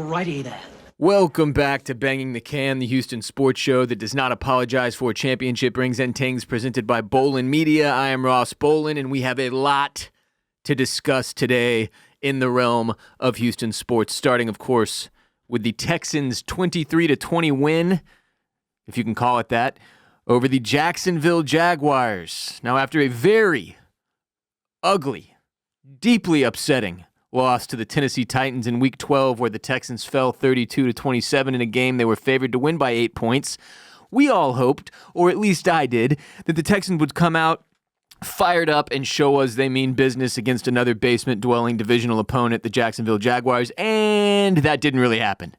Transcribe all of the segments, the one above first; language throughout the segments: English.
Alrighty then. Welcome back to Banging the Can, the Houston sports show that does not apologize for championship rings and tings, presented by Bolen Media. I am Ross Bolen, and we have a lot to discuss today in the realm of Houston sports, starting, of course, with the Texans' 23-20 win, if you can call it that, over the Jacksonville Jaguars. Now, after a very ugly, deeply upsetting loss to the Tennessee Titans in Week 12, where the Texans fell 32-27 in a game they were favored to win by 8 points, we all hoped, or at least I did, that the Texans would come out fired up and show us they mean business against another basement-dwelling divisional opponent, the Jacksonville Jaguars, and that didn't really happen.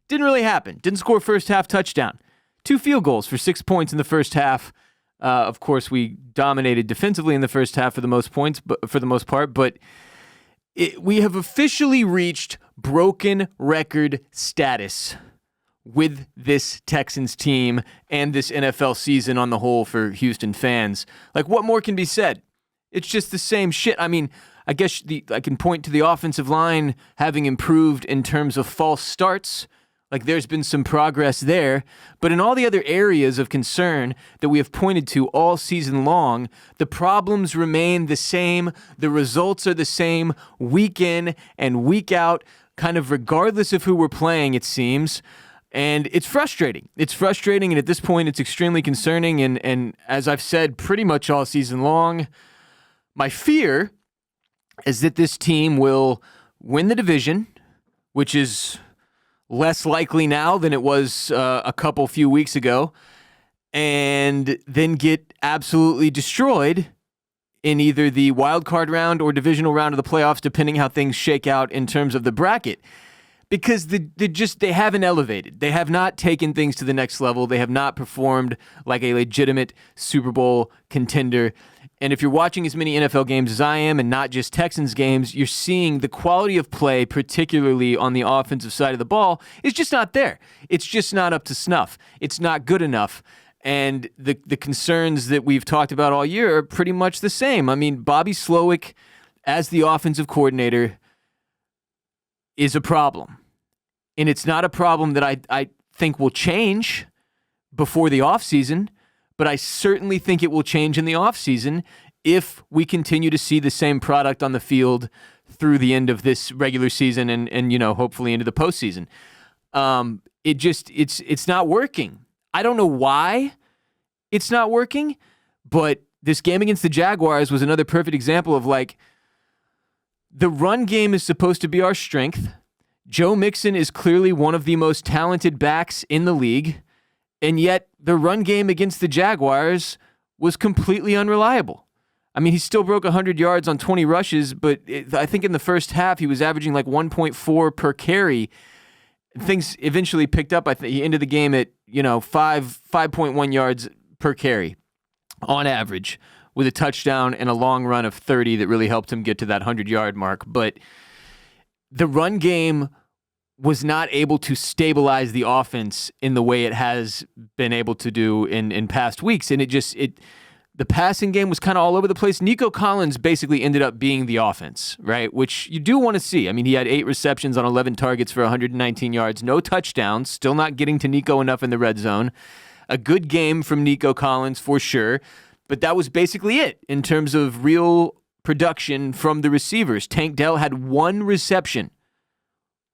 Didn't score first-half touchdown. 2 field goals for 6 points in the first half. Of course, we dominated defensively in the first half for the most part, but we have officially reached broken record status with this Texans team and this NFL season on the whole for Houston fans. Like, what more can be said? It's just the same shit. I mean, I guess I can point to the offensive line having improved in terms of false starts. Like, there's been some progress there. But in all the other areas of concern that we have pointed to all season long, the problems remain the same. The results are the same week in and week out, kind of regardless of who we're playing, it seems. And it's frustrating. And at this point, it's extremely concerning. And as I've said pretty much all season long, my fear is that this team will win the division, which is less likely now than it was a few weeks ago, and then get absolutely destroyed in either the wild card round or divisional round of the playoffs, depending how things shake out in terms of the bracket. Because they haven't elevated. They have not taken things to the next level. They have not performed like a legitimate Super Bowl contender. And if you're watching as many NFL games as I am, and not just Texans games, you're seeing the quality of play, particularly on the offensive side of the ball, is just not there. It's just not up to snuff. It's not good enough. And the concerns that we've talked about all year are pretty much the same. I mean, Bobby Slowick, as the offensive coordinator, is a problem. And it's not a problem that I think will change before the offseason, but I certainly think it will change in the offseason if we continue to see the same product on the field through the end of this regular season and hopefully into the postseason. It's not working. I don't know why it's not working, but this game against the Jaguars was another perfect example of, like, the run game is supposed to be our strength. Joe Mixon is clearly one of the most talented backs in the league. And yet, the run game against the Jaguars was completely unreliable. I mean, he still broke 100 yards on 20 rushes, but I think in the first half, he was averaging like 1.4 per carry. Things eventually picked up. I think he ended the game at 5.1 yards per carry on average, with a touchdown and a long run of 30 that really helped him get to that 100-yard mark. But the run game was not able to stabilize the offense in the way it has been able to do in past weeks. And the passing game was kind of all over the place. Nico Collins basically ended up being the offense, right? Which you do want to see. I mean, he had 8 receptions on 11 targets for 119 yards, no touchdowns, still not getting to Nico enough in the red zone. A good game from Nico Collins for sure, but that was basically it in terms of real production from the receivers. Tank Dell had 1 reception.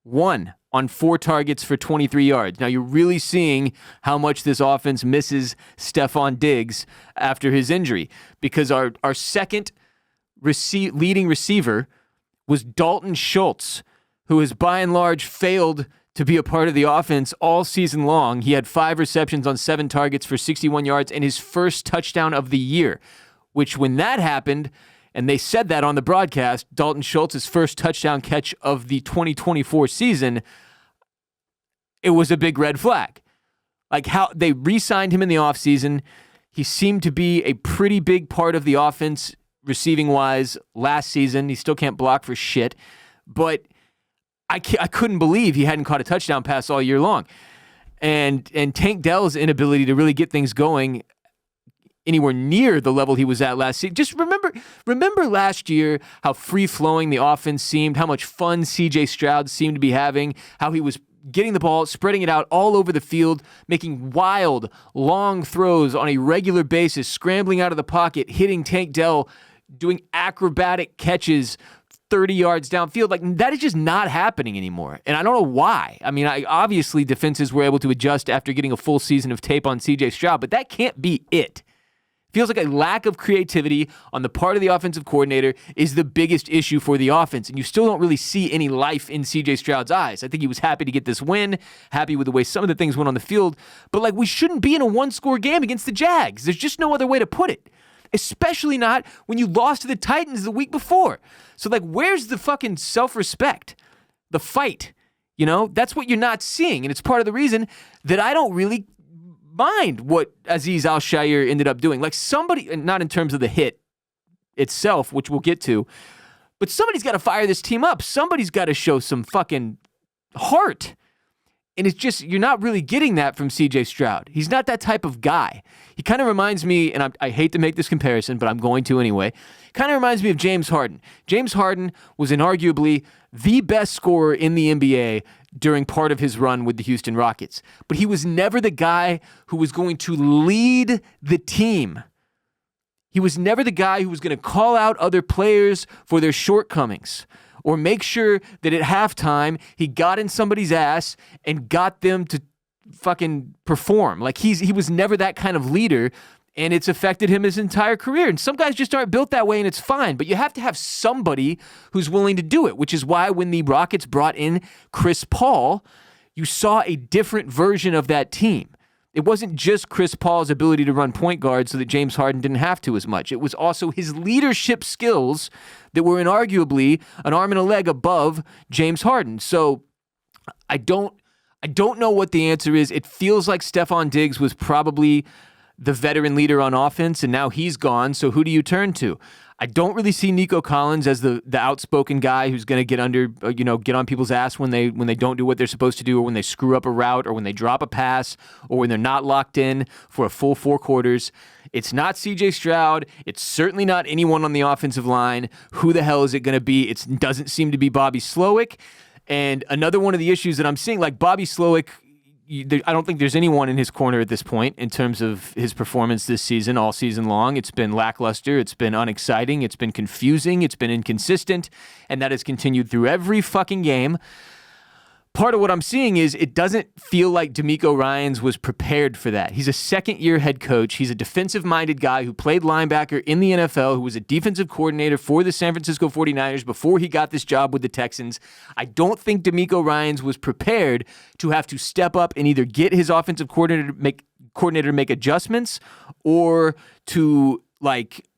1 on 4 targets for 23 yards. Now, you're really seeing how much this offense misses Stephon Diggs after his injury, because our second leading receiver was Dalton Schultz, who has by and large failed to be a part of the offense all season long. He had 5 receptions on 7 targets for 61 yards and his first touchdown of the year, which when that happened, and they said that on the broadcast, Dalton Schultz's first touchdown catch of the 2024 season, it was a big red flag. Like, how they re-signed him in the offseason. He seemed to be a pretty big part of the offense receiving-wise last season. He still can't block for shit. But I couldn't believe he hadn't caught a touchdown pass all year long. And Tank Dell's inability to really get things going anywhere near the level he was at last season. Just remember Remember last year how free-flowing the offense seemed, how much fun C.J. Stroud seemed to be having, how he was getting the ball, spreading it out all over the field, making wild, long throws on a regular basis, scrambling out of the pocket, hitting Tank Dell, doing acrobatic catches 30 yards downfield. Like, that is just not happening anymore. And I don't know why. I mean, obviously defenses were able to adjust after getting a full season of tape on C.J. Stroud, but that can't be it. Feels like a lack of creativity on the part of the offensive coordinator is the biggest issue for the offense, and you still don't really see any life in C.J. Stroud's eyes. I think he was happy to get this win, happy with the way some of the things went on the field, but like, we shouldn't be in a one-score game against the Jags. There's just no other way to put it, especially not when you lost to the Titans the week before. So like, where's the fucking self-respect? The fight, you know? That's what you're not seeing, and it's part of the reason that I don't really mind what Aziz Al-Shaair ended up doing. Like, somebody, not in terms of the hit itself, which we'll get to, but somebody's got to fire this team up. Somebody's got to show some fucking heart. And it's just, you're not really getting that from C.J. Stroud. He's not that type of guy. He kind of reminds me, and I hate to make this comparison, but I'm going to anyway, kind of reminds me of James Harden. James Harden was inarguably the best scorer in the NBA during part of his run with the Houston Rockets. But he was never the guy who was going to lead the team. He was never the guy who was going to call out other players for their shortcomings or make sure that at halftime he got in somebody's ass and got them to fucking perform. Like, he was never that kind of leader, and it's affected him his entire career. And some guys just aren't built that way, and it's fine. But you have to have somebody who's willing to do it, which is why when the Rockets brought in Chris Paul, you saw a different version of that team. It wasn't just Chris Paul's ability to run point guard so that James Harden didn't have to as much. It was also his leadership skills that were inarguably an arm and a leg above James Harden. So I don't know what the answer is. It feels like Stephon Diggs was probably the veteran leader on offense, and now he's gone, so who do you turn to? I don't really see Nico Collins as the outspoken guy who's going to get get on people's ass when they don't do what they're supposed to do, or when they screw up a route, or when they drop a pass, or when they're not locked in for a full 4 quarters. It's not C.J. Stroud. It's certainly not anyone on the offensive line. Who the hell is it going to be? It doesn't seem to be Bobby Slowick. And another one of the issues that I'm seeing, like Bobby Slowick, I don't think there's anyone in his corner at this point in terms of his performance this season, all season long. It's been lackluster. It's been unexciting. It's been confusing. It's been inconsistent. And that has continued through every fucking game. Part of what I'm seeing is it doesn't feel like DeMeco Ryans was prepared for that. He's a second-year head coach. He's a defensive-minded guy who played linebacker in the NFL, who was a defensive coordinator for the San Francisco 49ers before he got this job with the Texans. I don't think DeMeco Ryans was prepared to have to step up and either get his offensive coordinator to make adjustments or to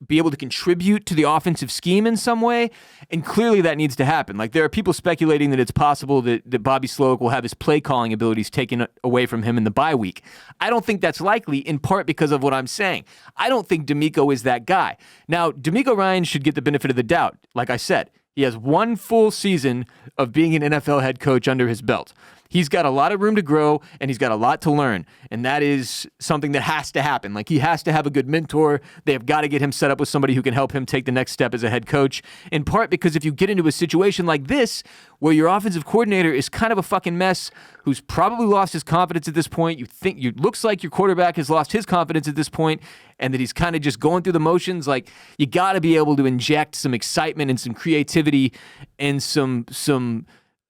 be able to contribute to the offensive scheme in some way, and clearly that needs to happen. Like, there are people speculating that it's possible that Bobby Slowick will have his play-calling abilities taken away from him in the bye week. I don't think that's likely, in part because of what I'm saying. I don't think DeMeco is that guy. Now, DeMeco Ryans should get the benefit of the doubt. Like I said, he has 1 full season of being an NFL head coach under his belt. He's got a lot of room to grow, and he's got a lot to learn, and that is something that has to happen. Like, he has to have a good mentor. They have got to get him set up with somebody who can help him take the next step as a head coach, in part because if you get into a situation like this, where your offensive coordinator is kind of a fucking mess, who's probably lost his confidence at this point, looks like your quarterback has lost his confidence at this point, and that he's kind of just going through the motions, like, you got to be able to inject some excitement and some creativity and some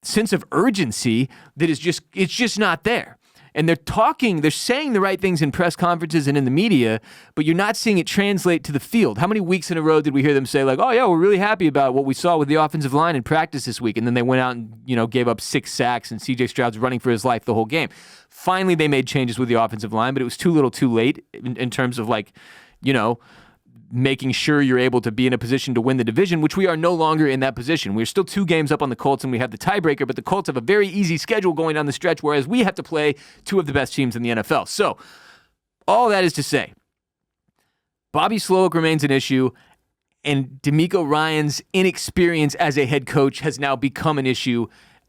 sense of urgency that it's just not there. And they're saying the right things in press conferences and in the media, but you're not seeing it translate to the field. How many weeks in a row did we hear them say, like, oh yeah, we're really happy about what we saw with the offensive line in practice this week, and then they went out and gave up 6 sacks and C.J. Stroud's running for his life the whole game. Finally, they made changes with the offensive line, but it was too little too late in terms of making sure you're able to be in a position to win the division, which we are no longer in that position. We're still 2 games up on the Colts, and we have the tiebreaker, but the Colts have a very easy schedule going down the stretch, whereas we have to play 2 of the best teams in the NFL. So, all that is to say, Bobby Slowick remains an issue, and DeMeco Ryans' inexperience as a head coach has now become an issue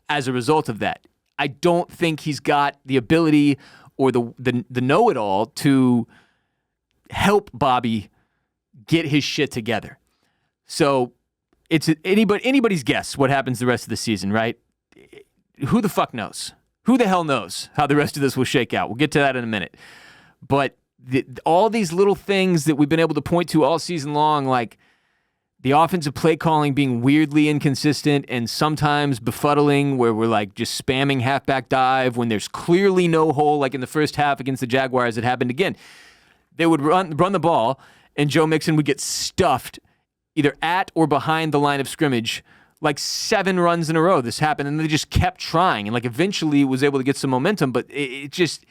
as a result of that. I don't think he's got the ability or the know-it-all to help Bobby get his shit together. So it's anybody's guess what happens the rest of the season, right? Who the fuck knows? Who the hell knows how the rest of this will shake out? We'll get to that in a minute. But all these little things that we've been able to point to all season long, like the offensive play calling being weirdly inconsistent and sometimes befuddling, where we're like just spamming halfback dive when there's clearly no hole, like in the first half against the Jaguars, it happened again. They would run the ball, and Joe Mixon would get stuffed either at or behind the line of scrimmage, like 7 runs in a row. This happened, and they just kept trying, and like eventually was able to get some momentum. But it just,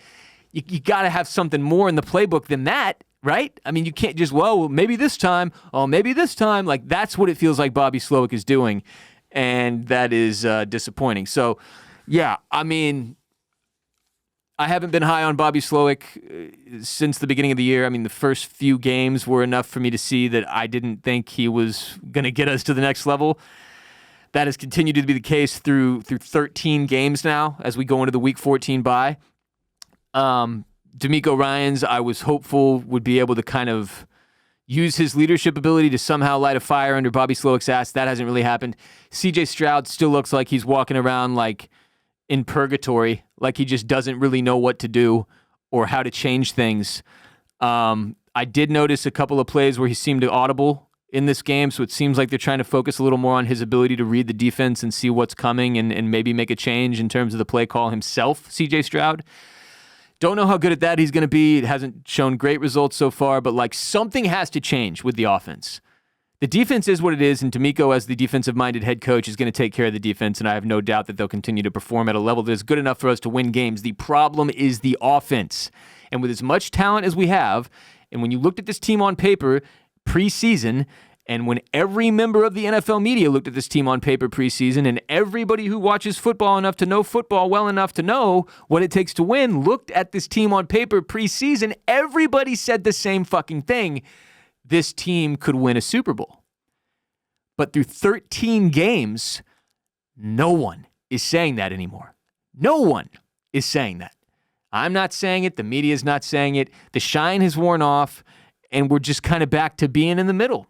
you got to have something more in the playbook than that, right? I mean, you can't just, well, maybe this time. Like, that's what it feels like Bobby Slowick is doing, and that is disappointing. So, yeah, I mean, I haven't been high on Bobby Slowick since the beginning of the year. I mean, the first few games were enough for me to see that I didn't think he was going to get us to the next level. That has continued to be the case through 13 games now as we go into the Week 14 bye. D'Amico Ryans, I was hopeful would be able to kind of use his leadership ability to somehow light a fire under Bobby Slowick's ass. That hasn't really happened. CJ Stroud still looks like he's walking around like in purgatory, like he just doesn't really know what to do or how to change things. I did notice a couple of plays where he seemed audible in this game, so it seems like they're trying to focus a little more on his ability to read the defense and see what's coming and maybe make a change in terms of the play call himself, CJ Stroud. Don't know how good at that he's going to be. It hasn't shown great results so far, but like something has to change with the offense. The defense is what it is, and D'Amico, as the defensive-minded head coach, is going to take care of the defense, and I have no doubt that they'll continue to perform at a level that is good enough for us to win games. The problem is the offense. And with as much talent as we have, and when you looked at this team on paper preseason, and when every member of the NFL media looked at this team on paper preseason, and everybody who watches football enough to know football well enough to know what it takes to win looked at this team on paper preseason, everybody said the same fucking thing. This team could win a Super Bowl. But through 13 games, no one is saying that anymore. No one is saying that. I'm not saying it. The media is not saying it. The shine has worn off, and we're just kind of back to being in the middle.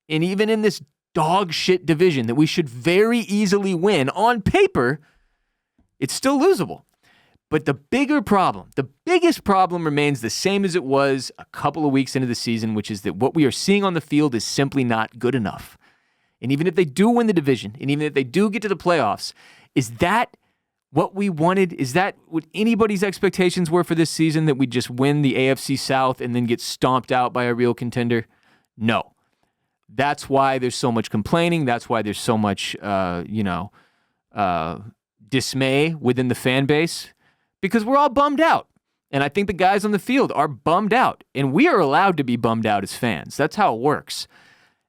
And even in this dog shit division that we should very easily win, on paper, it's still losable. But the biggest problem remains the same as it was a couple of weeks into the season, which is that what we are seeing on the field is simply not good enough. And even if they do win the division, and even if they do get to the playoffs, is that what we wanted? Is that what anybody's expectations were for this season, that we just win the AFC South and then get stomped out by a real contender? No. That's why there's so much complaining. That's why there's so much, dismay within the fan base. Because we're all bummed out. And I think the guys on the field are bummed out. And we are allowed to be bummed out as fans. That's how it works.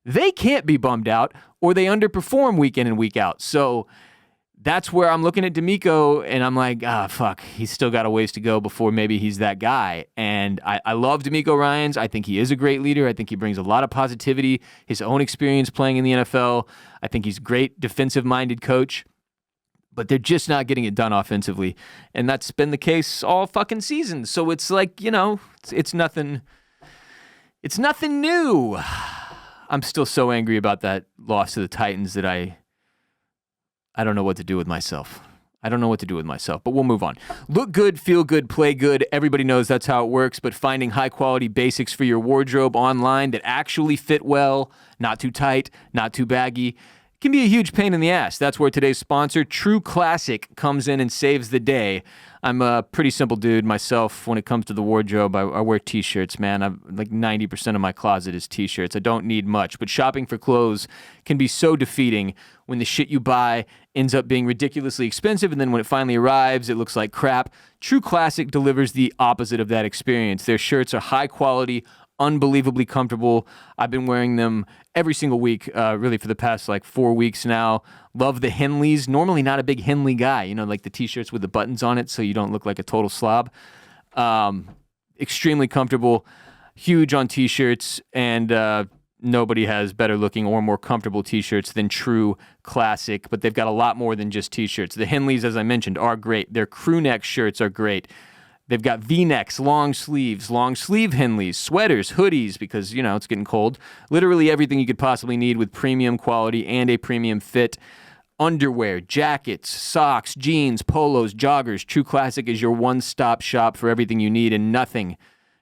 They can't be bummed out, or they underperform week in and week out. So that's where I'm looking at D'Amico, and I'm like, fuck, he's still got a ways to go before maybe he's that guy. And I love D'Amico Ryans. I think he is a great leader. I think he brings a lot of positivity, his own experience playing in the NFL. I think he's a great defensive-minded coach. But they're just not getting it done offensively. And that's been the case all fucking season. So it's like, it's nothing new. I'm still so angry about that loss to the Titans that I don't know what to do with myself. But we'll move on. Look good, feel good, play good. Everybody knows that's how it works. But finding high-quality basics for your wardrobe online that actually fit well, not too tight, not too baggy, can be a huge pain in the ass. That's where today's sponsor, True Classic, comes in and saves the day. I'm a pretty simple dude myself when it comes to the wardrobe. I wear t-shirts, man. Like 90% of my closet is t-shirts. I don't need much, but shopping for clothes can be so defeating when the shit you buy ends up being ridiculously expensive, and then when it finally arrives, it looks like crap. True Classic delivers the opposite of that experience. Their shirts are high quality, unbelievably comfortable. I've been wearing them every single week, really for the past 4 weeks now. Love the Henleys. Normally not a big Henley guy, like the t-shirts with the buttons on it so you don't look like a total slob. Extremely comfortable, huge on t-shirts, and nobody has better looking or more comfortable t-shirts than True Classic, but they've got a lot more than just t-shirts. The Henleys, as I mentioned, are great. Their crew neck shirts are great. They've got V-necks, long sleeves, long sleeve Henleys, sweaters, hoodies, because, it's getting cold. Literally everything you could possibly need with premium quality and a premium fit. Underwear, jackets, socks, jeans, polos, joggers. True Classic is your one-stop shop for everything you need, and nothing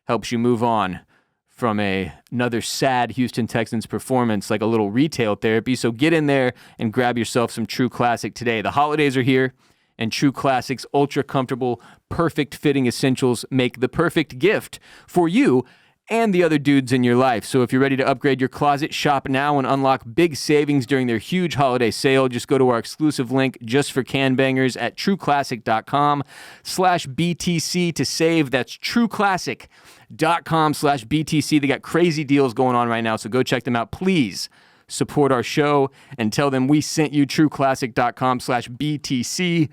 helps you move on from another sad Houston Texans performance like a little retail therapy. So get in there and grab yourself some True Classic today. The holidays are here, and True Classic's ultra-comfortable, perfect-fitting essentials make the perfect gift for you and the other dudes in your life. So if you're ready to upgrade your closet, shop now and unlock big savings during their huge holiday sale. Just go to our exclusive link just for can bangers at trueclassic.com/BTC to save. That's trueclassic.com/BTC. They got crazy deals going on right now, so go check them out. Please support our show and tell them we sent you. trueclassic.com/BTC.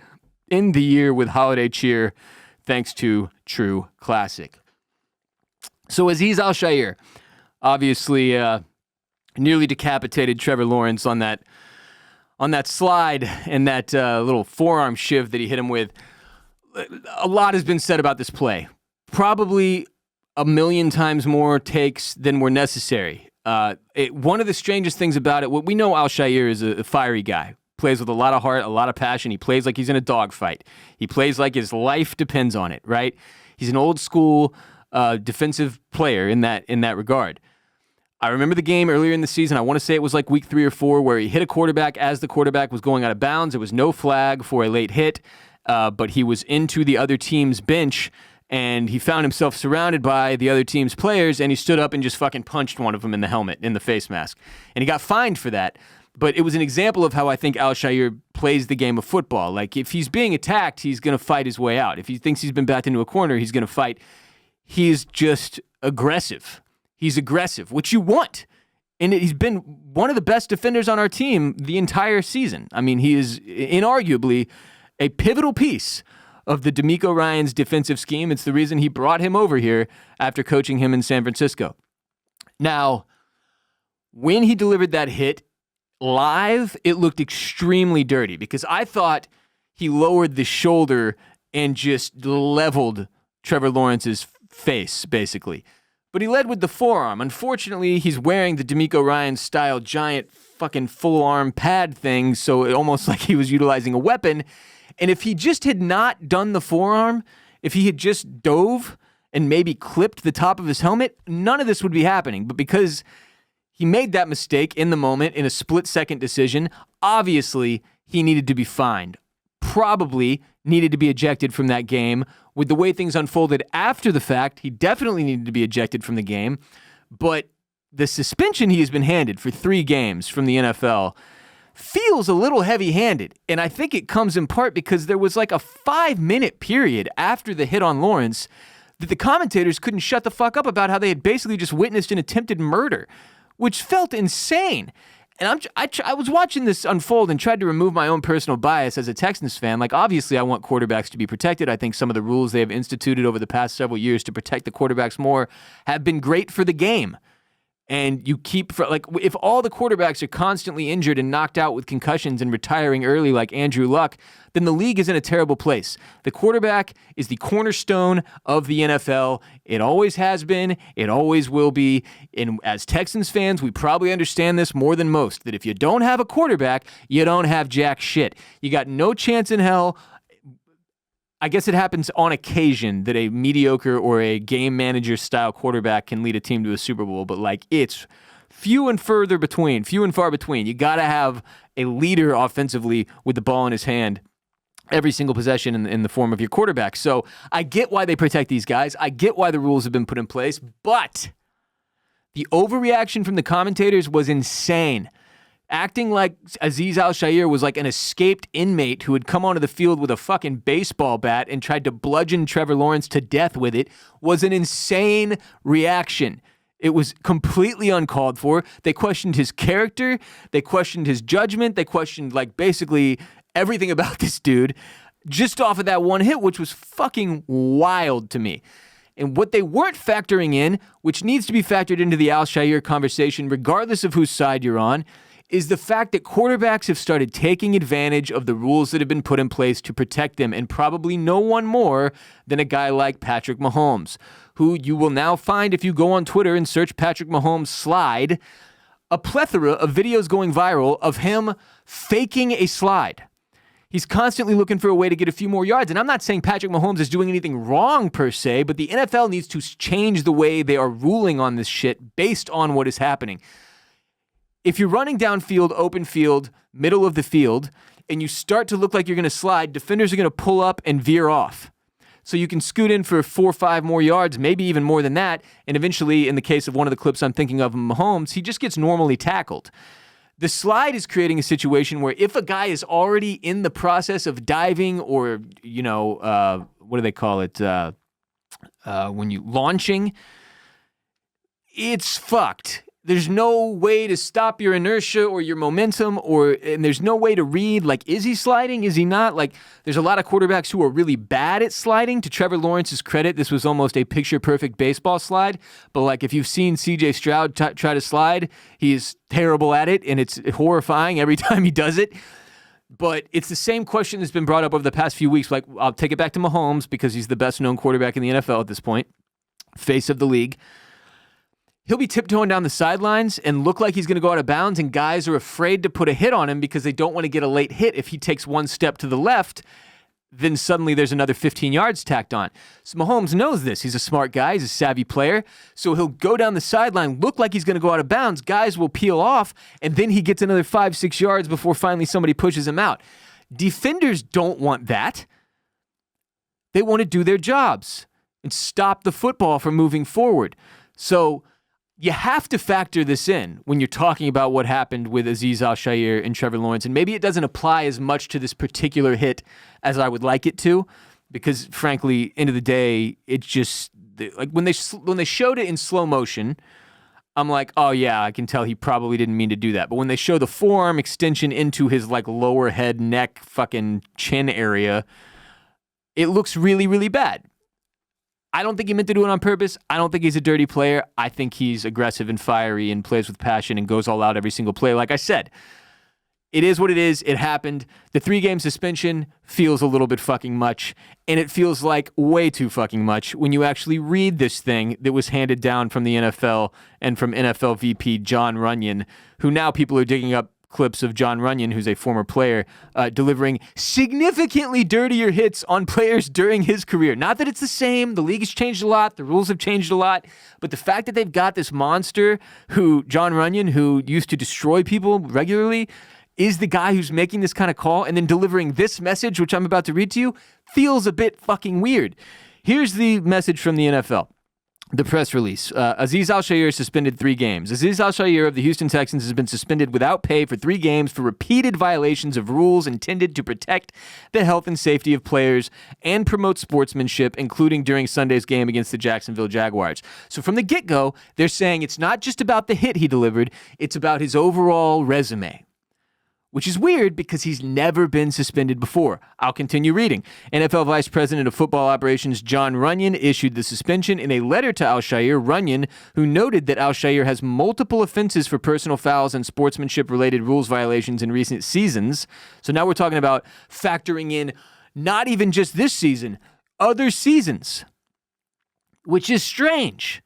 In the year with holiday cheer, thanks to True Classic. So Aziz Al-Shaair obviously nearly decapitated Trevor Lawrence on that slide and that little forearm shiv that he hit him with. A lot has been said about this play. Probably a million times more takes than were necessary. One of the strangest things about it, we know Al-Shaair is a fiery guy. Plays with a lot of heart, a lot of passion. He plays like he's in a dogfight. He plays like his life depends on it, right? He's an old school defensive player in that regard. I remember the game earlier in the season. I want to say it was like week 3 or 4 where he hit a quarterback as the quarterback was going out of bounds. There was no flag for a late hit, but he was into the other team's bench, and he found himself surrounded by the other team's players, and he stood up and just fucking punched one of them in the helmet, in the face mask. And he got fined for that. But it was an example of how I think Al-Shaair plays the game of football. Like, if he's being attacked, he's going to fight his way out. If he thinks he's been backed into a corner, he's going to fight. He's just aggressive. He's aggressive, which you want. And he's been one of the best defenders on our team the entire season. I mean, he is inarguably a pivotal piece of the DeMeco Ryans defensive scheme. It's the reason he brought him over here after coaching him in San Francisco. Now, when he delivered that hit live, it looked extremely dirty because I thought he lowered the shoulder and just leveled Trevor Lawrence's face, basically. But he led with the forearm. Unfortunately, he's wearing the DeMeco Ryans style giant fucking full arm pad thing, so it almost like he was utilizing a weapon. And if he just had not done the forearm, if he had just dove and maybe clipped the top of his helmet, none of this would be happening. But because he made that mistake in the moment in a split-second decision, obviously he needed to be fined. Probably needed to be ejected from that game. With the way things unfolded after the fact, he definitely needed to be ejected from the game. But the suspension he has been handed for 3 games from the NFL feels a little heavy-handed. And I think it comes in part because there was like a 5-minute period after the hit on Lawrence that the commentators couldn't shut the fuck up about how they had basically just witnessed an attempted murder, which felt insane. And I was watching this unfold and tried to remove my own personal bias as a Texans fan. Like, obviously, I want quarterbacks to be protected. I think some of the rules they have instituted over the past several years to protect the quarterbacks more have been great for the game. And you keep, if all the quarterbacks are constantly injured and knocked out with concussions and retiring early like Andrew Luck, then the league is in a terrible place. The quarterback is the cornerstone of the NFL. It always has been. It always will be. And as Texans fans, we probably understand this more than most, that if you don't have a quarterback, you don't have jack shit. You got no chance in hell. I guess it happens on occasion that a mediocre or a game manager style quarterback can lead a team to a Super Bowl, but it's few and far between. You got to have a leader offensively with the ball in his hand every single possession in the form of your quarterback. So I get why they protect these guys. I get why the rules have been put in place, but the overreaction from the commentators was insane. Acting like Aziz Al-Shaair was like an escaped inmate who had come onto the field with a fucking baseball bat and tried to bludgeon Trevor Lawrence to death with it was an insane reaction. It was completely uncalled for. They questioned his character. They questioned his judgment. They questioned basically everything about this dude just off of that one hit, which was fucking wild to me. And what they weren't factoring in, which needs to be factored into the Al-Shaair conversation regardless of whose side you're on, is the fact that quarterbacks have started taking advantage of the rules that have been put in place to protect them, and probably no one more than a guy like Patrick Mahomes, who you will now find if you go on Twitter and search Patrick Mahomes slide, a plethora of videos going viral of him faking a slide. He's constantly looking for a way to get a few more yards. And I'm not saying Patrick Mahomes is doing anything wrong per se, but the NFL needs to change the way they are ruling on this shit based on what is happening. If you're running downfield, open field, middle of the field, and you start to look like you're going to slide, defenders are going to pull up and veer off. So you can scoot in for 4 or 5 more yards, maybe even more than that. And eventually, in the case of one of the clips I'm thinking of, Mahomes, he just gets normally tackled. The slide is creating a situation where if a guy is already in the process of diving or, what do they call it? When you launching, it's fucked. There's no way to stop your inertia or your momentum, and there's no way to read, like, is he sliding? Is he not? Like, there's a lot of quarterbacks who are really bad at sliding. To Trevor Lawrence's credit, this was almost a picture-perfect baseball slide. But, like, if you've seen C.J. Stroud try to slide, he's terrible at it, and it's horrifying every time he does it. But it's the same question that's been brought up over the past few weeks. Like, I'll take it back to Mahomes because he's the best-known quarterback in the NFL at this point, face of the league. He'll be tiptoeing down the sidelines and look like he's going to go out of bounds, and guys are afraid to put a hit on him because they don't want to get a late hit. If he takes one step to the left, then suddenly there's another 15 yards tacked on. So Mahomes knows this. He's a smart guy. He's a savvy player. So he'll go down the sideline, look like he's going to go out of bounds. Guys will peel off, and then he gets another 5-6 yards before finally somebody pushes him out. Defenders don't want that. They want to do their jobs and stop the football from moving forward. So you have to factor this in when you're talking about what happened with Aziz Al-Shaair and Trevor Lawrence. And maybe it doesn't apply as much to this particular hit as I would like it to, because frankly, end of the day, it's just like when they showed it in slow motion, I'm like, oh yeah, I can tell he probably didn't mean to do that. But when they show the forearm extension into his like lower head, neck, fucking chin area, it looks really, really bad. I don't think he meant to do it on purpose. I don't think he's a dirty player. I think he's aggressive and fiery and plays with passion and goes all out every single play. Like I said, it is what it is. It happened. The 3-game suspension feels a little bit fucking much, and it feels like way too fucking much when you actually read this thing that was handed down from the NFL and from NFL VP Jon Runyan, who now people are digging up clips of Jon Runyan, who's a former player, delivering significantly dirtier hits on players during his career. Not that it's the same. The league has changed a lot. The rules have changed a lot. But the fact that they've got this monster Jon Runyan, who used to destroy people regularly, is the guy who's making this kind of call and then delivering this message, which I'm about to read to you, feels a bit fucking weird. Here's the message from the NFL. The press release. Aziz Al-Shaair suspended 3 games. Aziz Al-Shaair of the Houston Texans has been suspended without pay for 3 games for repeated violations of rules intended to protect the health and safety of players and promote sportsmanship, including during Sunday's game against the Jacksonville Jaguars. So from the get-go, they're saying it's not just about the hit he delivered, it's about his overall resume. Which is weird because he's never been suspended before. I'll continue reading. NFL Vice President of Football Operations Jon Runyan issued the suspension in a letter to Al-Shaair. Runyan, who noted that Al-Shaair has multiple offenses for personal fouls and sportsmanship-related rules violations in recent seasons. So now we're talking about factoring in not even just this season, other seasons, which is strange.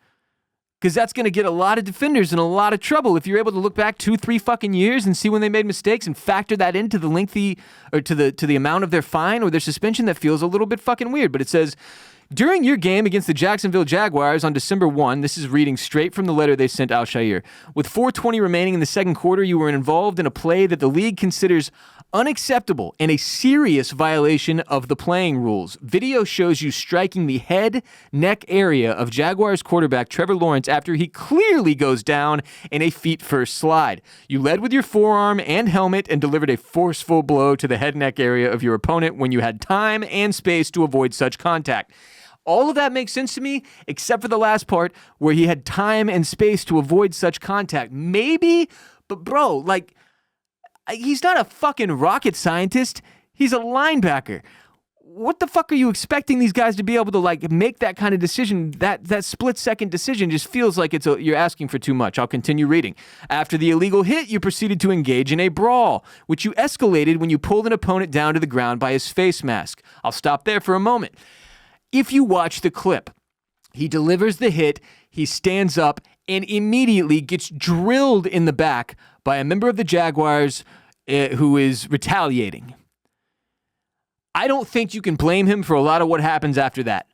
Because that's going to get a lot of defenders in a lot of trouble if you're able to look back 2-3 fucking years and see when they made mistakes and factor that into the lengthy or to the amount of their fine or their suspension. That feels a little bit fucking weird. But it says, during your game against the Jacksonville Jaguars on December 1, this is reading straight from the letter they sent Al-Shaair. With 4:20 remaining in the second quarter, you were involved in a play that the league considers unacceptable and a serious violation of the playing rules. Video shows you striking the head, neck area of Jaguars quarterback Trevor Lawrence after he clearly goes down in a feet-first slide. You led with your forearm and helmet and delivered a forceful blow to the head neck area of your opponent when you had time and space to avoid such contact. All of that makes sense to me, except for the last part where he had time and space to avoid such contact. Maybe, but bro, like, he's not a fucking rocket scientist. He's a linebacker. what the fuck are you expecting these guys to be able to like make that kind of decision? That split-second decision just feels like you're asking for too much. I'll continue reading. After the illegal hit, you proceeded to engage in a brawl, which you escalated when you pulled an opponent down to the ground by his face mask. I'll stop there for a moment. If you watch the clip, he delivers the hit, he stands up, and immediately gets drilled in the back by a member of the Jaguars who is retaliating. I don't think you can blame him for a lot of what happens after that.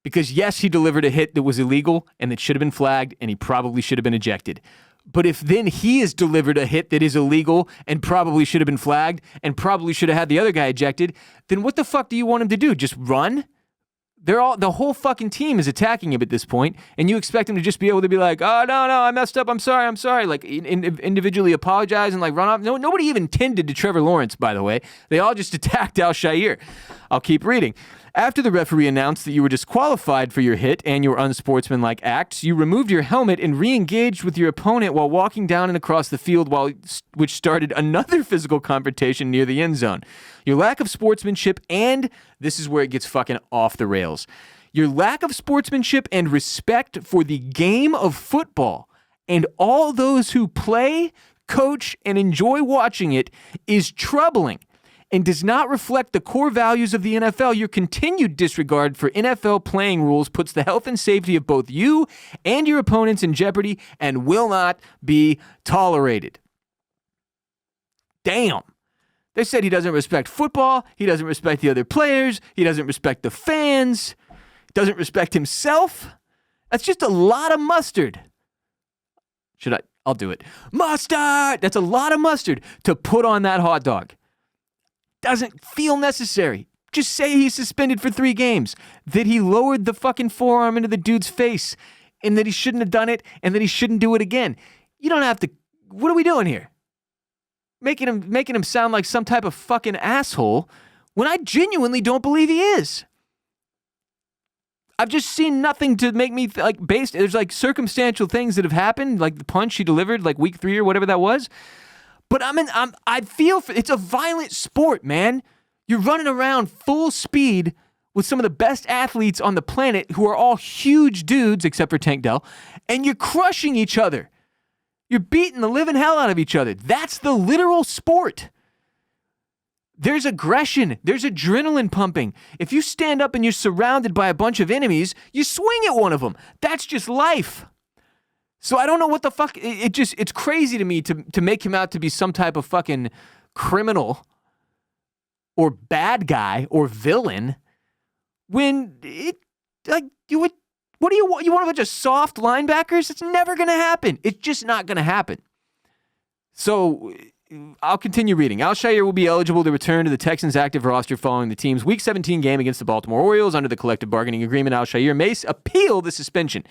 Because yes, he delivered a hit that was illegal and that should have been flagged and he probably should have been ejected. But if then he has delivered a hit that is illegal and probably should have been flagged and probably should have had the other guy ejected, then what the fuck do you want him to do? Just run? The whole fucking team is attacking him at this point, and you expect him to just be able to be like, oh, no, I messed up, I'm sorry, like individually apologize and like run off. No, nobody even tended to Trevor Lawrence, by the way. They all just attacked Al-Shaair. I'll keep reading. After the referee announced that you were disqualified for your hit and your unsportsmanlike acts, you removed your helmet and re-engaged with your opponent while walking down and across the field, which started another physical confrontation near the end zone. Your lack of sportsmanship and, this is where it gets fucking off the rails, your lack of sportsmanship and respect for the game of football and all those who play, coach, and enjoy watching it is troubling and does not reflect the core values of the NFL. Your continued disregard for NFL playing rules puts the health and safety of both you and your opponents in jeopardy and will not be tolerated. Damn. They said he doesn't respect football, he doesn't respect the other players, he doesn't respect the fans, he doesn't respect himself. That's just a lot of mustard. I'll do it. Mustard! That's a lot of mustard to put on that hot dog. Doesn't feel necessary. Just say he's suspended for 3 games, that he lowered the fucking forearm into the dude's face, and that he shouldn't have done it, and that he shouldn't do it again. You don't have to. What are we doing here? Making him sound like some type of fucking asshole when I genuinely don't believe he is. I've just seen nothing to make me there's like circumstantial things that have happened, like the punch he delivered like week 3 or whatever that was. But it's a violent sport, man. You're running around full speed with some of the best athletes on the planet who are all huge dudes, except for Tank Dell, and you're crushing each other. You're beating the living hell out of each other. That's the literal sport. There's aggression. There's adrenaline pumping. If you stand up and you're surrounded by a bunch of enemies, you swing at one of them. That's just life. So I don't know what the fuck, it's crazy to me to make him out to be some type of fucking criminal or bad guy or villain when what do you want? You want a bunch of soft linebackers? It's never going to happen. It's just not going to happen. So I'll continue reading. Al-Shaair will be eligible to return to the Texans' active roster following the team's Week 17 game against the Baltimore Orioles. Under the collective bargaining agreement, Al-Shaair may appeal the suspension.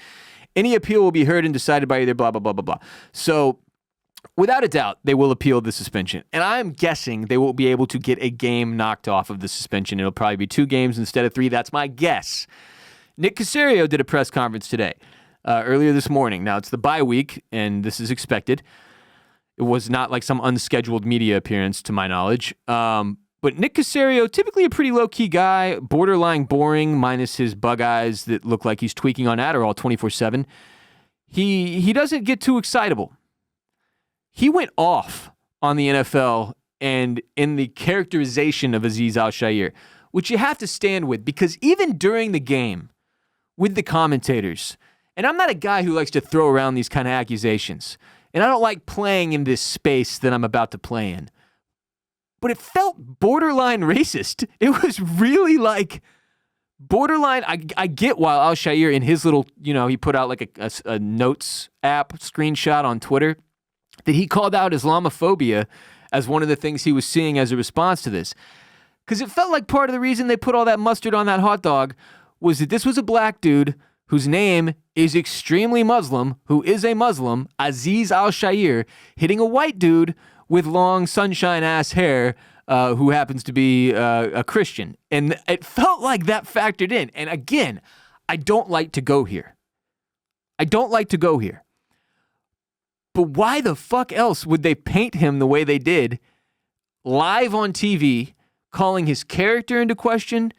Any appeal will be heard and decided by either blah, blah, blah, blah, blah. So, without a doubt, they will appeal the suspension. And I'm guessing they will be able to get a game knocked off of the suspension. It'll probably be 2 games instead of 3. That's my guess. Nick Caserio did a press conference today, earlier this morning. Now, it's the bye week, and this is expected. It was not like some unscheduled media appearance, to my knowledge. But Nick Caserio, typically a pretty low-key guy, borderline boring, minus his bug eyes that look like he's tweaking on Adderall 24/7. He doesn't get too excitable. He went off on the NFL and in the characterization of Aziz Al-Shaair, which you have to stand with, because even during the game with the commentators, and I'm not a guy who likes to throw around these kind of accusations, and I don't like playing in this space that I'm about to play in, but it felt borderline racist. It was really like borderline. I get why Al-Shaair in his little, he put out like a notes app screenshot on Twitter that he called out Islamophobia as one of the things he was seeing as a response to this. Because it felt like part of the reason they put all that mustard on that hot dog was that this was a black dude whose name is extremely Muslim, who is a Muslim, Aziz Al-Shaair, hitting a white dude with long sunshine-ass hair who happens to be a Christian. And it felt like that factored in. And again, I don't like to go here. But why the fuck else would they paint him the way they did live on TV, calling his character into question,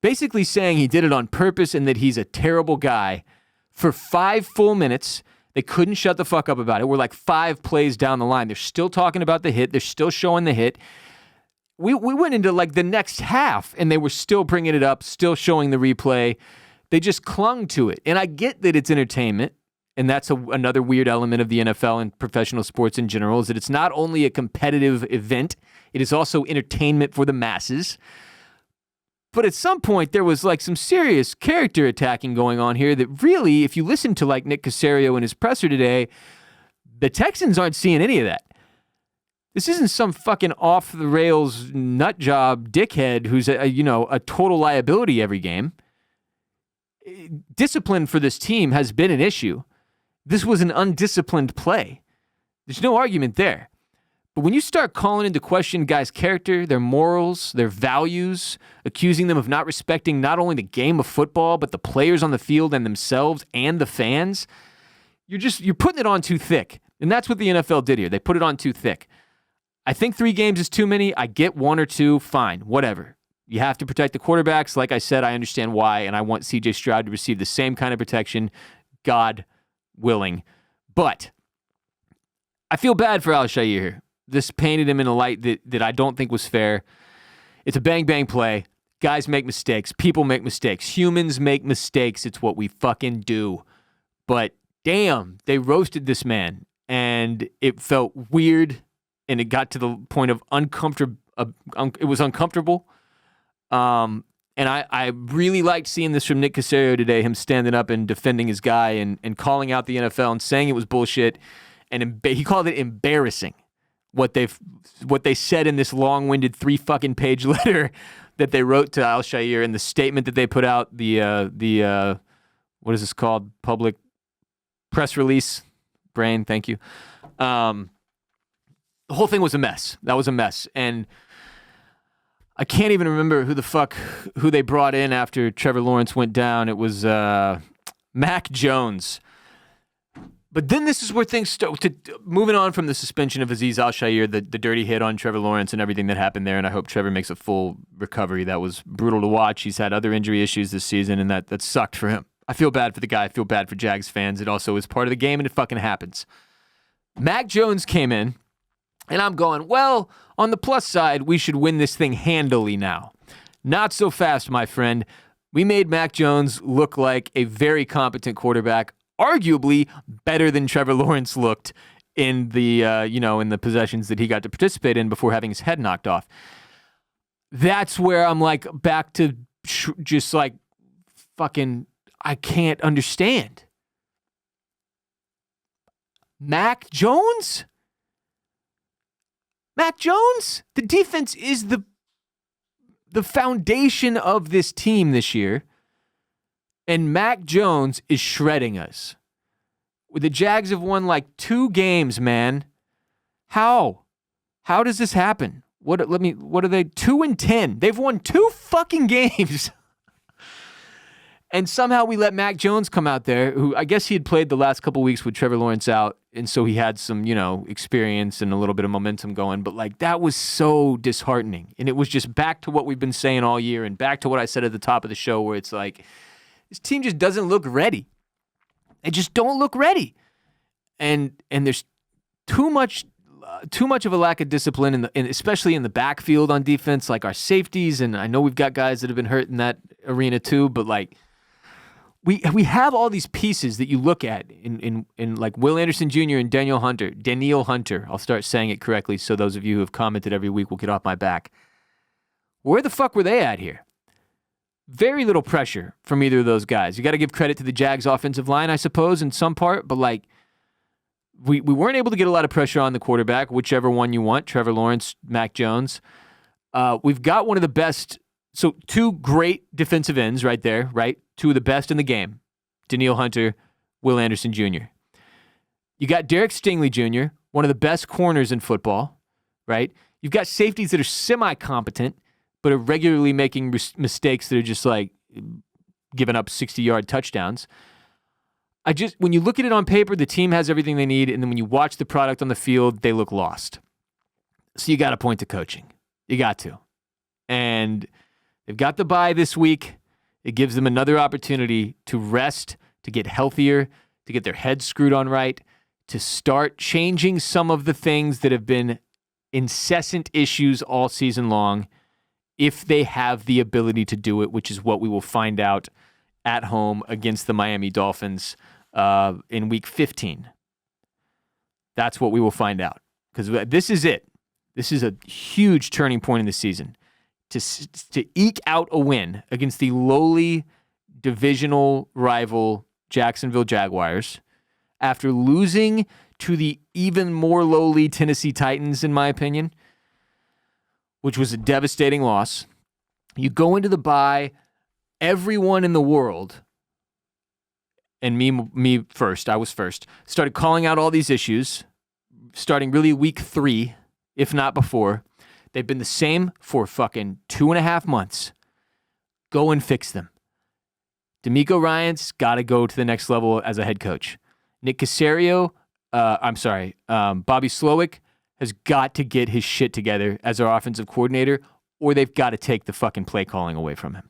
basically saying he did it on purpose and that he's a terrible guy for 5 full minutes. They couldn't shut the fuck up about it. We're like 5 plays down the line. They're still talking about the hit. They're still showing the hit. We went into like the next half and they were still bringing it up, still showing the replay. They just clung to it. And I get that it's entertainment. And that's another weird element of the NFL and professional sports in general, is that it's not only a competitive event, it is also entertainment for the masses. But at some point, there was like some serious character attacking going on here that really, if you listen to like Nick Caserio in his presser today, the Texans aren't seeing any of that. This isn't some fucking off-the-rails nutjob dickhead who's a total liability every game. Discipline for this team has been an issue. This was an undisciplined play. There's no argument there. But when you start calling into question guys' character, their morals, their values, accusing them of not respecting not only the game of football, but the players on the field and themselves and the fans, you're putting it on too thick. And that's what the NFL did here. They put it on too thick. I think 3 games is too many. I get 1 or 2, fine, whatever. You have to protect the quarterbacks. Like I said, I understand why, and I want C.J. Stroud to receive the same kind of protection, God willing. But I feel bad for Al-Shaair here. This painted him in a light that I don't think was fair. It's a bang-bang play. Guys make mistakes. People make mistakes. Humans make mistakes. It's what we fucking do. But damn, they roasted this man, and it felt weird, and it got to the point of uncomfortable. It was uncomfortable. And I really liked seeing this from Nick Caserio today, him standing up and defending his guy and calling out the NFL and saying it was bullshit. And he called it embarrassing what they said in this long-winded 3 fucking page letter that they wrote to Al-Shaair, and the statement that they put out, the what is this called? Public press release. Brain, thank you. The whole thing was a mess. That was a mess. And I can't even remember who they brought in after Trevor Lawrence went down. It was Mac Jones. But then this is where things start. Moving on from the suspension of Aziz Al-Shaair, the dirty hit on Trevor Lawrence and everything that happened there, and I hope Trevor makes a full recovery. That was brutal to watch. He's had other injury issues this season, and that sucked for him. I feel bad for the guy. I feel bad for Jags fans. It also is part of the game, and it fucking happens. Mac Jones came in, and I'm going, well, on the plus side, we should win this thing handily now. Not so fast, my friend. We made Mac Jones look like a very competent quarterback, arguably better than Trevor Lawrence looked in the in the possessions that he got to participate in before having his head knocked off. That's where I'm like back to just like fucking I can't understand. Mac Jones? Mac Jones? The defense is the foundation of this team this year. And Mac Jones is shredding us. The Jags have won like 2 games, man. How? How does this happen? What are they? 2-10. They've won 2 fucking games. And somehow we let Mac Jones come out there, who I guess he had played the last couple weeks with Trevor Lawrence out, and so he had some, experience and a little bit of momentum going. But like that was so disheartening. And it was just back to what we've been saying all year and back to what I said at the top of the show, where it's like, this team just doesn't look ready. They just don't look ready. And there's too much of a lack of discipline, especially in the backfield on defense, like our safeties. And I know we've got guys that have been hurt in that arena too, but like we have all these pieces that you look at in like Will Anderson Jr. and Danielle Hunter. I'll start saying it correctly so those of you who have commented every week will get off my back. Where the fuck were they at here? Very little pressure from either of those guys. You got to give credit to the Jags offensive line, I suppose, in some part, but like we weren't able to get a lot of pressure on the quarterback, whichever one you want, Trevor Lawrence, Mac Jones. We've got one of the best, so 2 great defensive ends right there, right? 2 of the best in the game, Danielle Hunter, Will Anderson Jr. You got Derek Stingley Jr., one of the best corners in football, right? You've got safeties that are semi-competent, but are regularly making mistakes that are just like giving up 60-yard touchdowns. When you look at it on paper, the team has everything they need, and then when you watch the product on the field, they look lost. So you got to point to coaching. You got to. And they've got the bye this week. It gives them another opportunity to rest, to get healthier, to get their heads screwed on right, to start changing some of the things that have been incessant issues all season long, if they have the ability to do it, which is what we will find out at home against the Miami Dolphins in Week 15. That's what we will find out. Because this is it. This is a huge turning point in the season. To eke out a win against the lowly divisional rival Jacksonville Jaguars after losing to the even more lowly Tennessee Titans, in my opinion, which was a devastating loss. You go into the bye, everyone in the world, and me first, I was first, started calling out all these issues, starting really week 3, if not before. They've been the same for fucking 2.5 months. Go and fix them. D'Amico Ryans got to go to the next level as a head coach. Nick Caserio, Bobby Slowick has got to get his shit together as our offensive coordinator, or they've got to take the fucking play calling away from him.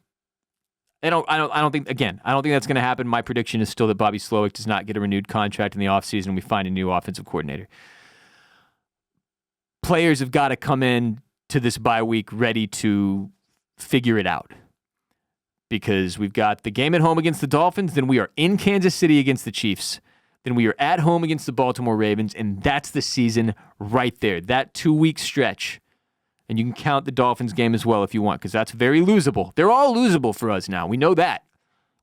I don't think that's going to happen. My prediction is still that Bobby Slowick does not get a renewed contract in the offseason and we find a new offensive coordinator. Players have got to come in to this bye week ready to figure it out. Because we've got the game at home against the Dolphins, then we are in Kansas City against the Chiefs, then we are at home against the Baltimore Ravens, and that's the season right there. That 2-week stretch. And you can count the Dolphins game as well if you want, because that's very losable. They're all losable for us now. We know that.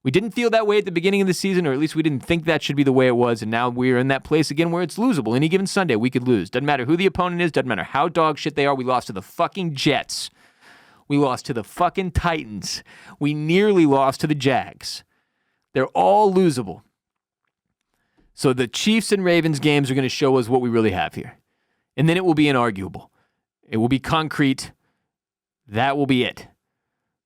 We didn't feel that way at the beginning of the season, or at least we didn't think that should be the way it was, and now we're in that place again where it's losable. Any given Sunday, we could lose. Doesn't matter who the opponent is, doesn't matter how dog shit they are. We lost to the fucking Jets. We lost to the fucking Titans. We nearly lost to the Jags. They're all losable. So the Chiefs and Ravens games are going to show us what we really have here. And then it will be inarguable. It will be concrete. That will be it.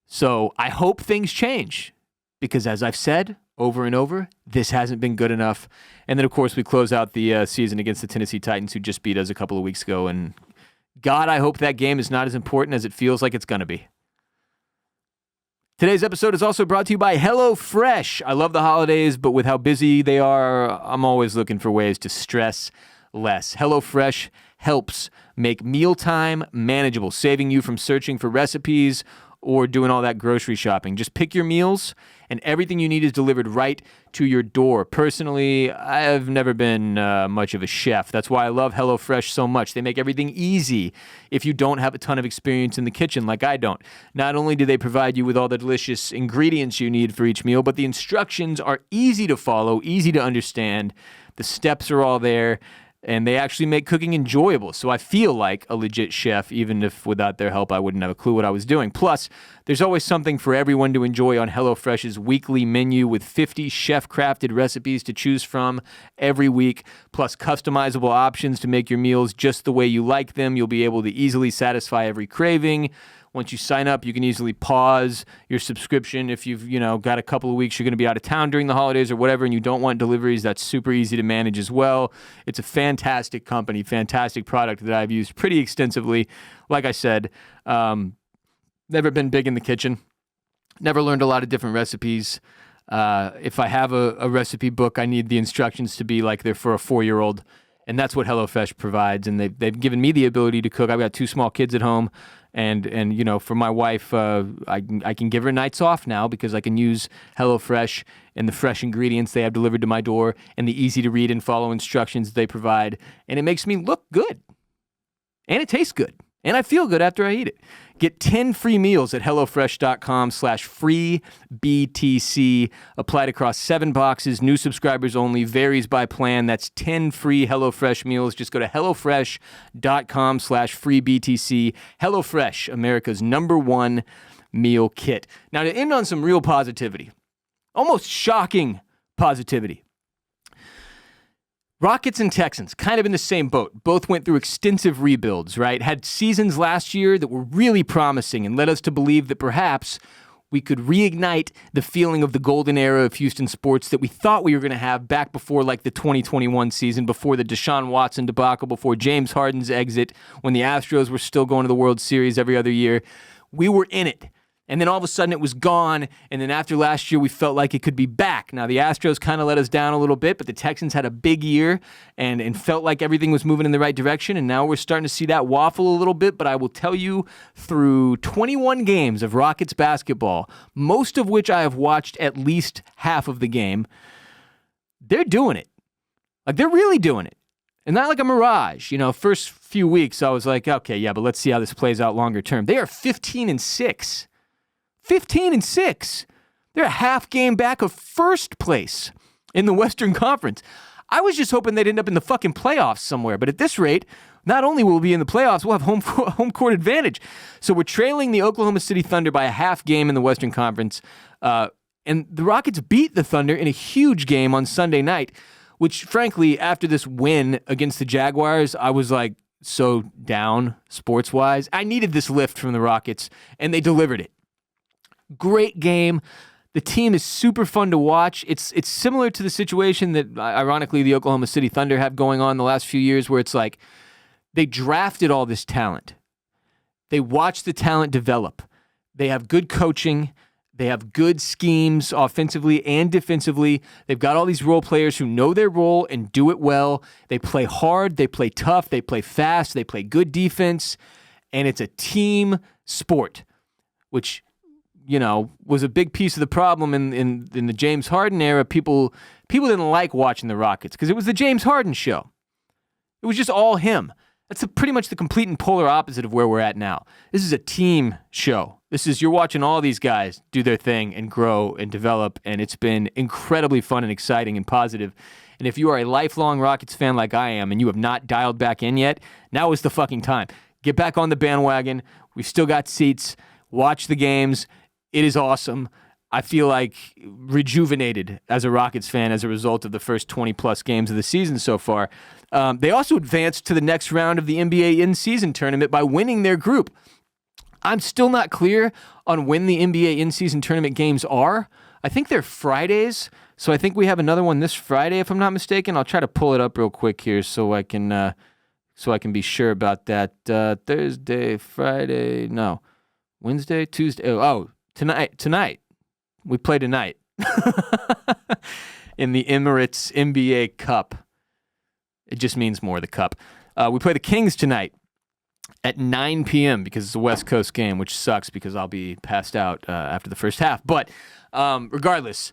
So I hope things change. Because as I've said over and over, this hasn't been good enough. And then, of course, we close out the season against the Tennessee Titans, who just beat us a couple of weeks ago. And God, I hope that game is not as important as it feels like it's going to be. Today's episode is also brought to you by HelloFresh. I love the holidays, but with how busy they are, I'm always looking for ways to stress less. HelloFresh helps make mealtime manageable, saving you from searching for recipes or doing all that grocery shopping. Just pick your meals, and everything you need is delivered right to your door. Personally, I've never been much of a chef. That's why I love HelloFresh so much. They make everything easy if you don't have a ton of experience in the kitchen like I don't. Not only do they provide you with all the delicious ingredients you need for each meal, but the instructions are easy to follow, easy to understand. The steps are all there. And they actually make cooking enjoyable. So I feel like a legit chef, even if without their help, I wouldn't have a clue what I was doing. Plus, there's always something for everyone to enjoy on HelloFresh's weekly menu with 50 chef-crafted recipes to choose from every week, plus customizable options to make your meals just the way you like them. You'll be able to easily satisfy every craving. Once you sign up, you can easily pause your subscription if you've, got a couple of weeks you're going to be out of town during the holidays or whatever, and you don't want deliveries. That's super easy to manage as well. It's a fantastic company, fantastic product that I've used pretty extensively. Like I said, never been big in the kitchen. Never learned a lot of different recipes. If I have a recipe book, I need the instructions to be like they're for a 4-year-old. And that's what HelloFresh provides. And they've given me the ability to cook. I've got 2 small kids at home. And for my wife, I can give her nights off now because I can use HelloFresh and the fresh ingredients they have delivered to my door and the easy to read and follow instructions they provide. And it makes me look good. And it tastes good. And I feel good after I eat it. Get 10 free meals at HelloFresh.com/freeBTC. Applied across 7 boxes. New subscribers only. Varies by plan. That's 10 free HelloFresh meals. Just go to HelloFresh.com/freeBTC. HelloFresh, America's #1 meal kit. Now to end on some real positivity. Almost shocking positivity. Rockets and Texans, kind of in the same boat. Both went through extensive rebuilds, right? Had seasons last year that were really promising and led us to believe that perhaps we could reignite the feeling of the golden era of Houston sports that we thought we were going to have back before like the 2021 season, before the Deshaun Watson debacle, before James Harden's exit, when the Astros were still going to the World Series every other year. we were in it. And then all of a sudden it was gone. And then after last year, we felt like it could be back. Now, the Astros kind of let us down a little bit, but the Texans had a big year and felt like everything was moving in the right direction. And now we're starting to see that waffle a little bit. But I will tell you, through 21 games of Rockets basketball, most of which I have watched at least half of the game, they're doing it. Like, they're really doing it. And not like a mirage. First few weeks, I was like, okay, yeah, but let's see how this plays out longer term. They are 15-6. 15-6. They're a half game back of first place in the Western Conference. I was just hoping they'd end up in the fucking playoffs somewhere. But at this rate, not only will we be in the playoffs, we'll have home court advantage. So we're trailing the Oklahoma City Thunder by a half game in the Western Conference. And the Rockets beat the Thunder in a huge game on Sunday night, which, frankly, after this win against the Jaguars, I was like so down sports-wise. I needed this lift from the Rockets, and they delivered it. Great game. The team is super fun to watch. It's similar to the situation that, ironically, the Oklahoma City Thunder have going on the last few years, where it's like they drafted all this talent. They watch the talent develop. They have good coaching. They have good schemes offensively and defensively. They've got all these role players who know their role and do it well. They play hard. They play tough. They play fast. They play good defense. And it's a team sport, which was a big piece of the problem in the James Harden era. People didn't like watching the Rockets because it was the James Harden show. It was just all him. That's pretty much the complete and polar opposite of where we're at now. This is a team show. You're watching all these guys do their thing and grow and develop, and it's been incredibly fun and exciting and positive. And if you are a lifelong Rockets fan like I am and you have not dialed back in yet, now is the fucking time. Get back on the bandwagon. We've still got seats. Watch the games. It is awesome. I feel like rejuvenated as a Rockets fan as a result of the first 20-plus games of the season so far. They also advanced to the next round of the NBA in-season tournament by winning their group. I'm still not clear on when the NBA in-season tournament games are. I think they're Fridays, so I think we have another one this Friday, if I'm not mistaken. I'll try to pull it up real quick here so I can be sure about that. Thursday, Friday, no. Wednesday, Tuesday, Tonight. We play tonight in the Emirates NBA Cup. It just means more, the Cup. We play the Kings tonight at 9 p.m. because it's a West Coast game, which sucks because I'll be passed out after the first half. But regardless,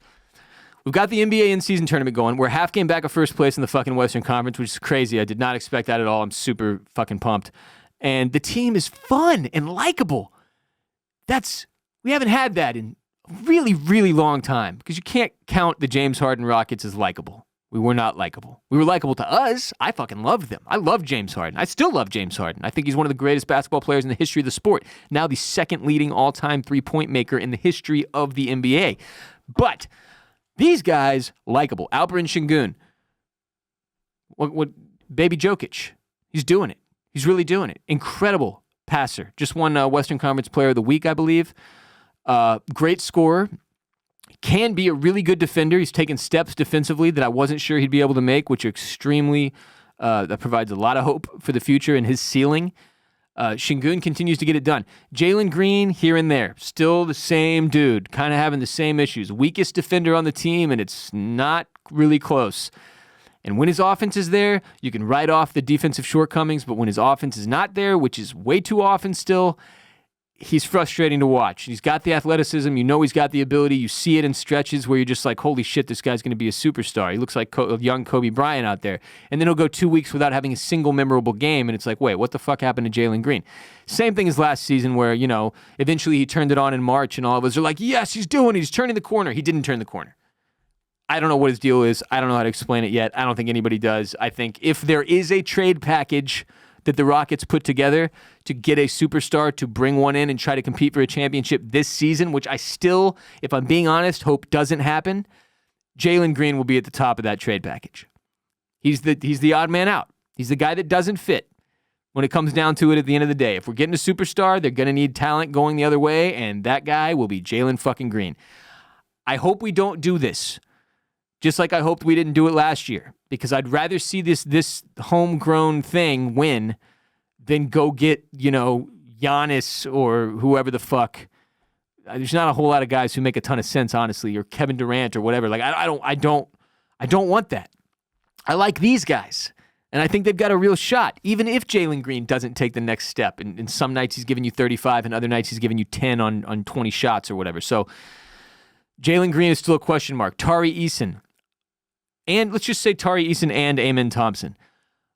we've got the NBA in-season tournament going. We're a half game back of first place in the fucking Western Conference, which is crazy. I did not expect that at all. I'm super fucking pumped. And the team is fun and likable. We haven't had that in a really, really long time because you can't count the James Harden Rockets as likable. We were not likable. We were likable to us. I fucking loved them. I love James Harden. I still love James Harden. I think he's one of the greatest basketball players in the history of the sport. Now the second leading all-time three-point maker in the history of the NBA. But these guys, likable. Alperen Şengün. What? Baby Jokic. He's doing it. He's really doing it. Incredible passer. Just won Western Conference Player of the Week, I believe. Great scorer. Can be a really good defender. He's taken steps defensively that I wasn't sure he'd be able to make, which are extremely, that provides a lot of hope for the future and his ceiling. Şengün continues to get it done. Jalen Green, here and there. Still the same dude, kind of having the same issues. Weakest defender on the team, and it's not really close. And when his offense is there, you can write off the defensive shortcomings, but when his offense is not there, which is way too often still, he's frustrating to watch. He's got the athleticism. You know he's got the ability. You see it in stretches where you're just like, holy shit, this guy's going to be a superstar. He looks like a young Kobe Bryant out there. And then he'll go 2 weeks without having a single memorable game, and it's like, wait, what the fuck happened to Jalen Green? Same thing as last season where, eventually he turned it on in March, and all of us are like, yes, he's doing it. He's turning the corner. He didn't turn the corner. I don't know what his deal is. I don't know how to explain it yet. I don't think anybody does. I think if there is a trade package that the Rockets put together to get a superstar to bring one in and try to compete for a championship this season, which I still, if I'm being honest, hope doesn't happen, Jalen Green will be at the top of that trade package. He's the odd man out. He's the guy that doesn't fit when it comes down to it at the end of the day. If we're getting a superstar, they're going to need talent going the other way, and that guy will be Jalen fucking Green. I hope we don't do this. Just like I hoped we didn't do it last year, because I'd rather see this homegrown thing win than go get, Giannis or whoever the fuck. There's not a whole lot of guys who make a ton of sense, honestly, or Kevin Durant or whatever. Like I don't want that. I like these guys, and I think they've got a real shot. Even if Jalen Green doesn't take the next step, and some nights he's giving you 35, and other nights he's giving you 10 on 20 shots or whatever. So Jalen Green is still a question mark. Tari Eason, and let's just say Tari Eason and Amen Thompson.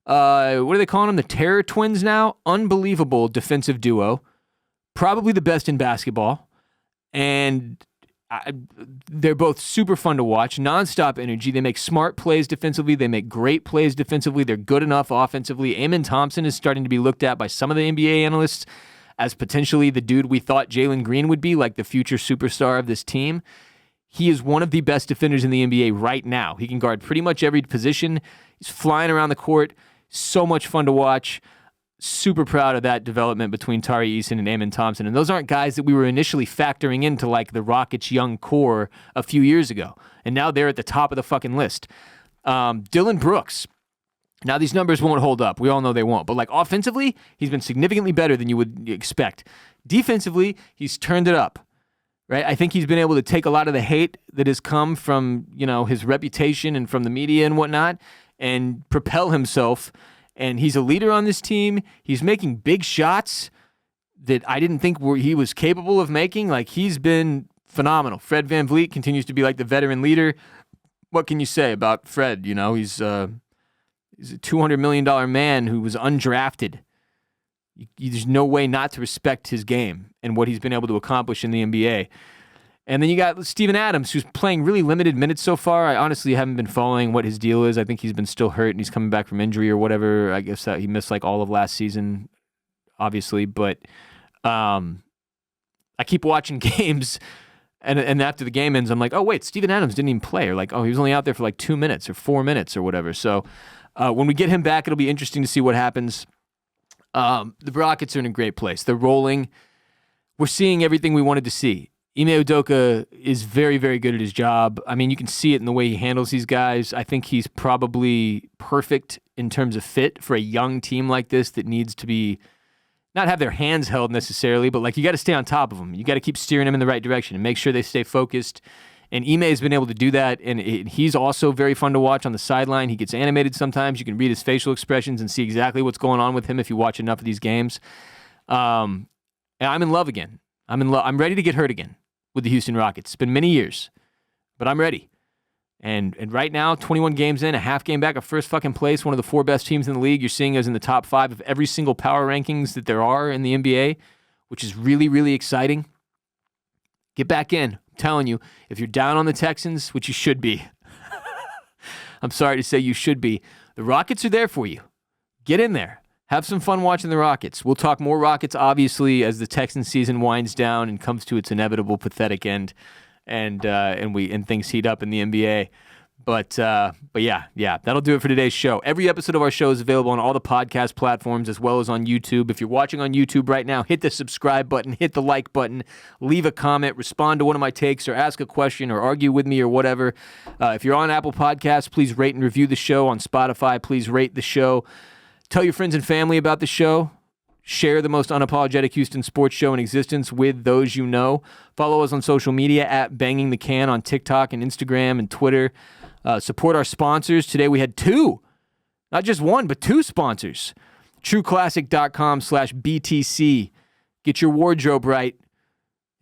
What are they calling them? The Terror Twins now? Unbelievable defensive duo. Probably the best in basketball. And they're both super fun to watch. Nonstop energy. They make smart plays defensively. They make great plays defensively. They're good enough offensively. Amen Thompson is starting to be looked at by some of the NBA analysts as potentially the dude we thought Jalen Green would be, like the future superstar of this team. He is one of the best defenders in the NBA right now. He can guard pretty much every position. He's flying around the court. So much fun to watch. Super proud of that development between Tari Eason and Amen Thompson. And those aren't guys that we were initially factoring into like the Rockets' young core a few years ago. And now they're at the top of the fucking list. Dylan Brooks. Now these numbers won't hold up. We all know they won't. But like offensively, he's been significantly better than you would expect. Defensively, he's turned it up. Right? I think he's been able to take a lot of the hate that has come from, his reputation and from the media and whatnot and propel himself. And he's a leader on this team. He's making big shots that I didn't think he was capable of making. Like, he's been phenomenal. Fred VanVleet continues to be like the veteran leader. What can you say about Fred? He's a $200 million man who was undrafted. There's no way not to respect his game and what he's been able to accomplish in the NBA. And then you got Steven Adams, who's playing really limited minutes so far. I honestly haven't been following what his deal is. I think he's been still hurt and he's coming back from injury or whatever. I guess that he missed like all of last season, obviously. But I keep watching games, and after the game ends, I'm like, oh, wait, Steven Adams didn't even play. Or like, oh, he was only out there for like 2 minutes or 4 minutes or whatever. So when we get him back, it'll be interesting to see what happens. The Rockets are in a great place. They're rolling. We're seeing everything we wanted to see. Ime Udoka is very, very good at his job. I mean, you can see it in the way he handles these guys. I think he's probably perfect in terms of fit for a young team like this that needs to be, not have their hands held necessarily, but like you got to stay on top of them. You got to keep steering them in the right direction and make sure they stay focused. And Ime has been able to do that, and he's also very fun to watch on the sideline. He gets animated sometimes. You can read his facial expressions and see exactly what's going on with him if you watch enough of these games. And I'm in love again. I'm ready to get hurt again with the Houston Rockets. It's been many years, but I'm ready. And right now, 21 games in, a half game back of first fucking place, one of the 4 best teams in the league. You're seeing us in the top 5 of every single power rankings that there are in the NBA, which is really, really exciting. Get back in. I'm telling you, if you're down on the Texans, which you should be, I'm sorry to say you should be, the Rockets are there for you. Get in there. Have some fun watching the Rockets. We'll talk more Rockets, obviously, as the Texans season winds down and comes to its inevitable pathetic end, and things heat up in the NBA. But yeah, that'll do it for today's show. Every episode of our show is available on all the podcast platforms as well as on YouTube. If you're watching on YouTube right now, hit the subscribe button, hit the like button, leave a comment, respond to one of my takes, or ask a question, or argue with me, or whatever. If you're on Apple Podcasts, please rate and review the show. On Spotify, please rate the show. Tell your friends and family about the show. Share the most unapologetic Houston sports show in existence with those you know. Follow us on social media at Banging the Can on TikTok and Instagram and Twitter. Support our sponsors. Today we had 2, not just 1, but 2 sponsors. TrueClassic.com/BTC. Get your wardrobe right.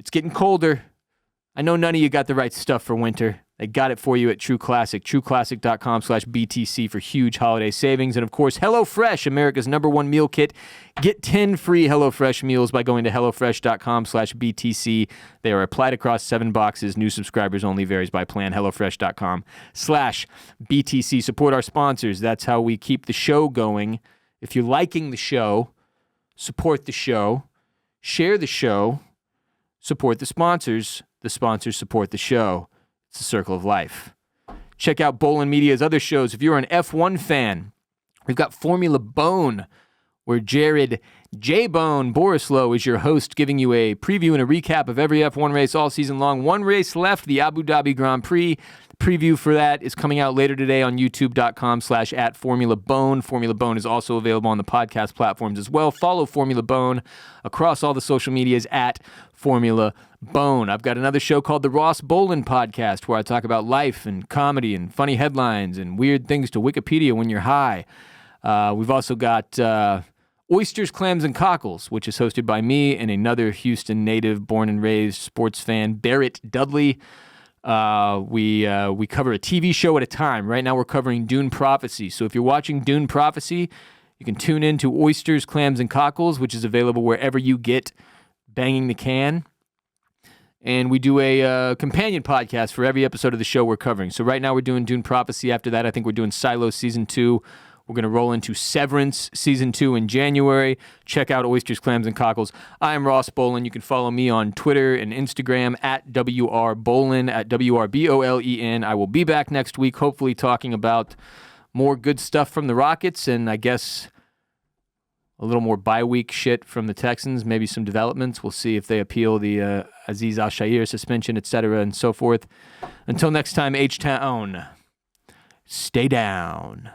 It's getting colder. I know none of you got the right stuff for winter. They got it for you at True Classic. TrueClassic.com/BTC for huge holiday savings. And of course, HelloFresh, America's #1 meal kit. Get 10 free HelloFresh meals by going to HelloFresh.com/BTC. They are applied across 7 boxes. New subscribers only, varies by plan. HelloFresh.com/BTC. Support our sponsors. That's how we keep the show going. If you're liking the show, support the show. Share the show. Support the sponsors. The sponsors support the show. It's a circle of life. Check out Bolen Media's other shows. If you're an F1 fan, we've got Formula Bone, where Jared J-Bone Borislow is your host, giving you a preview and a recap of every F1 race all season long. One race left, the Abu Dhabi Grand Prix. Preview for that is coming out later today on youtube.com/@FormulaBone. Formula Bone is also available on the podcast platforms as well. Follow Formula Bone across all the social medias at Formula Bone. I've got another show called the Ross Bolen Podcast where I talk about life and comedy and funny headlines and weird things to Wikipedia when you're high. We've also got Oysters, Clams, and Cockles, which is hosted by me and another Houston native, born and raised sports fan, Barrett Dudley. We cover a TV show at a time. Right now we're covering Dune Prophecy. So if you're watching Dune Prophecy, you can tune in to Oysters, Clams, and Cockles, which is available wherever you get Banging the Can. And we do a companion podcast for every episode of the show we're covering. So right now we're doing Dune Prophecy. After that, I think we're doing Silo Season 2. We're going to roll into Severance Season 2 in January. Check out Oysters, Clams, and Cockles. I am Ross Bolen. You can follow me on Twitter and Instagram at WRBolen, at WRBOLEN. I will be back next week, hopefully talking about more good stuff from the Rockets and I guess a little more bye-week shit from the Texans, maybe some developments. We'll see if they appeal the Aziz Al-Shaair suspension, etc., and so forth. Until next time, H-Town, stay down.